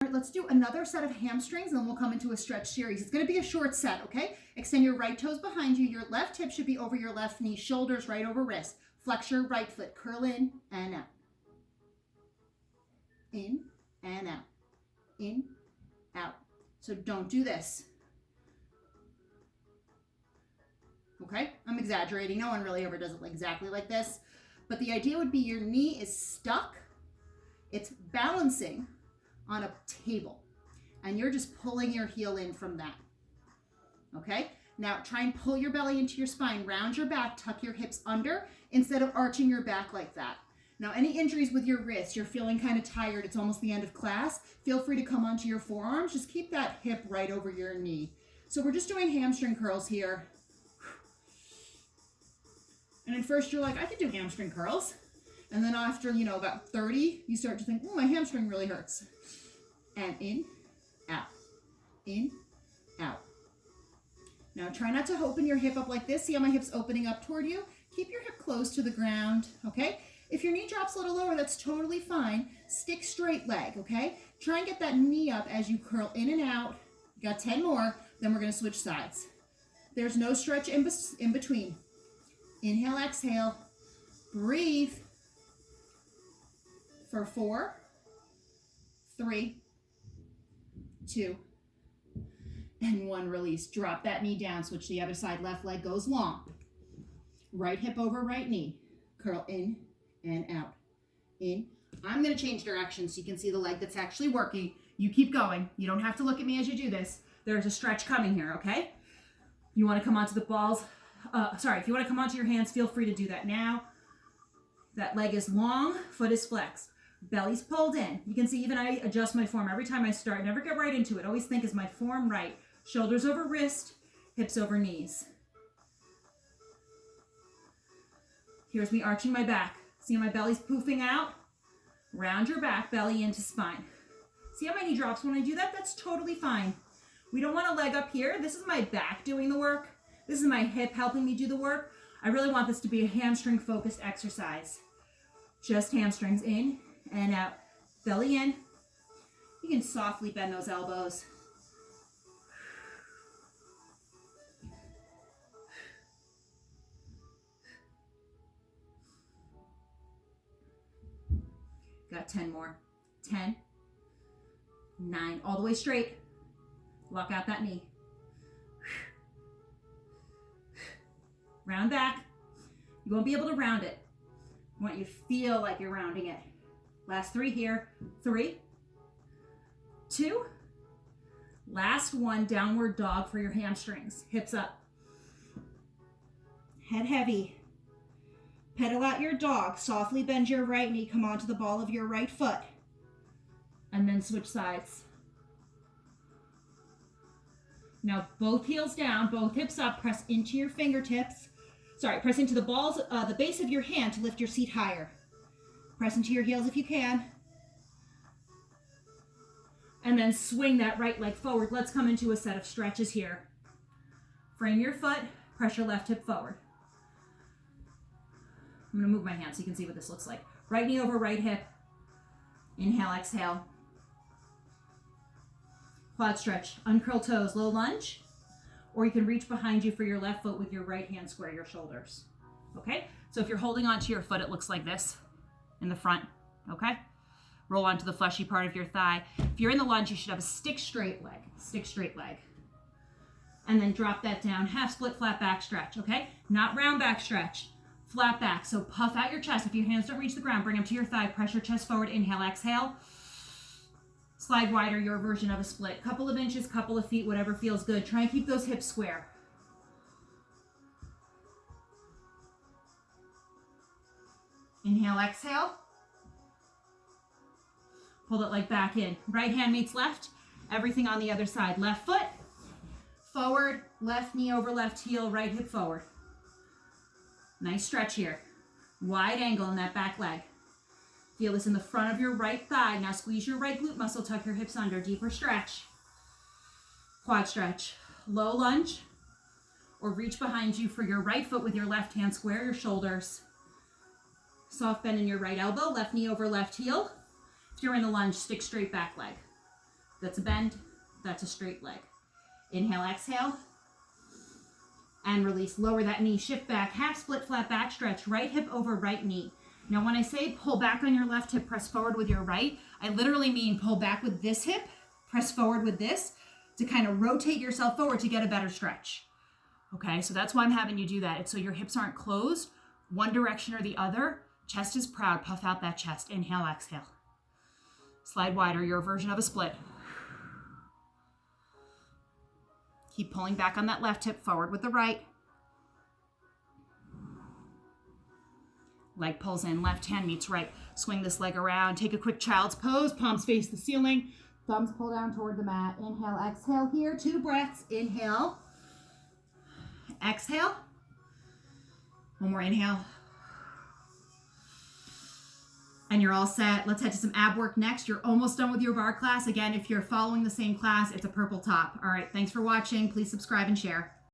All right, let's do another set of hamstrings, and then we'll come into a stretch series. It's going to be a short set, okay? Extend your right toes behind you. Your left hip should be over your left knee, shoulders right over wrist. Flex your right foot, curl in and out. In and out. In, out. So don't do this. Okay? I'm exaggerating. No one really ever does it exactly like this. But the idea would be your knee is stuck. It's balancing on a table. And you're just pulling your heel in from that. Okay? Now try and pull your belly into your spine. Round your back. Tuck your hips under instead of arching your back like that. Now, any injuries with your wrists, you're feeling kind of tired, it's almost the end of class, feel free to come onto your forearms. Just keep that hip right over your knee. So we're just doing hamstring curls here. And at first you're like, I could do hamstring curls. And then after, about 30, you start to think, oh, my hamstring really hurts. And in, out, in, out. Now try not to open your hip up like this. See how my hip's opening up toward you? Keep your hip close to the ground, okay? If your knee drops a little lower, that's totally fine. Stick straight leg, okay? Try and get that knee up as you curl in and out. You got 10 more, then we're gonna switch sides. There's no stretch in between. Inhale, exhale, breathe for 4, 3, 2, and 1. Release. Drop that knee down, switch to the other side. Left leg goes long. Right hip over right knee. Curl in and out. In. I'm going to change direction so you can see the leg that's actually working. You keep going. You don't have to look at me as you do this. There's a stretch coming here, okay? You want to come onto the balls. If you want to come onto your hands, feel free to do that now. That leg is long, foot is flexed. Belly's pulled in. You can see even I adjust my form every time I start. Never get right into it. Always think, is my form right? Shoulders over wrist, hips over knees. Here's me arching my back. See how my belly's poofing out? Round your back, belly into spine. See how my knee drops when I do that? That's totally fine. We don't want a leg up here. This is my back doing the work. This is my hip helping me do the work. I really want this to be a hamstring focused exercise. Just hamstrings in and out. Belly in. You can softly bend those elbows. Got 10 more. 10, 9, all the way straight. Lock out that knee. Round back. You won't be able to round it. I want you to feel like you're rounding it. Last 3 here. 3, 2, last 1, downward dog for your hamstrings. Hips up. Head heavy. Pedal out your dog. Softly bend your right knee. Come onto the ball of your right foot. And then switch sides. Now both heels down, both hips up. Press into your fingertips. Press into the balls, the base of your hand to lift your seat higher. Press into your heels if you can. And then swing that right leg forward. Let's come into a set of stretches here. Frame your foot, press your left hip forward. I'm gonna move my hand so you can see what this looks like. Right knee over right hip. Inhale, exhale. Quad stretch, uncurl toes, low lunge. Or you can reach behind you for your left foot with your right hand, square your shoulders. Okay? So if you're holding onto your foot, it looks like this in the front. Okay? Roll onto the fleshy part of your thigh. If you're in the lunge, you should have a stick straight leg. Stick straight leg. And then drop that down. Half split, flat back stretch. Okay? Not round back stretch. Flat back. So puff out your chest. If your hands don't reach the ground, bring them to your thigh. Press your chest forward. Inhale, exhale. Slide wider, your version of a split. Couple of inches, couple of feet, whatever feels good. Try and keep those hips square. Inhale, exhale. Pull that leg back in. Right hand meets left. Everything on the other side. Left foot, forward, left knee over left heel, right hip forward. Nice stretch here. Wide angle in that back leg. Feel this in the front of your right thigh. Now squeeze your right glute muscle, tuck your hips under, deeper stretch. Quad stretch. Low lunge, or reach behind you for your right foot with your left hand, square your shoulders. Soft bend in your right elbow, left knee over left heel. If you're in the lunge, stick straight back leg. That's a bend. That's a straight leg. Inhale, exhale. And release. Lower that knee. Shift back. Half split, flat back stretch. Right hip over right knee. Now, when I say pull back on your left hip, press forward with your right, I literally mean pull back with this hip, press forward with this to kind of rotate yourself forward to get a better stretch. Okay, so that's why I'm having you do that. It's so your hips aren't closed, one direction or the other. Chest is proud. Puff out that chest. Inhale, exhale. Slide wider, your version of a split. Keep pulling back on that left hip, forward with the right. Leg pulls in, left hand meets right. Swing this leg around. Take a quick child's pose. Palms face the ceiling. Thumbs pull down toward the mat. Inhale, exhale here. 2 breaths. Inhale. Exhale. One more inhale. And you're all set. Let's head to some ab work next. You're almost done with your barre class. Again, if you're following the same class, it's a purple top. All right, thanks for watching. Please subscribe and share.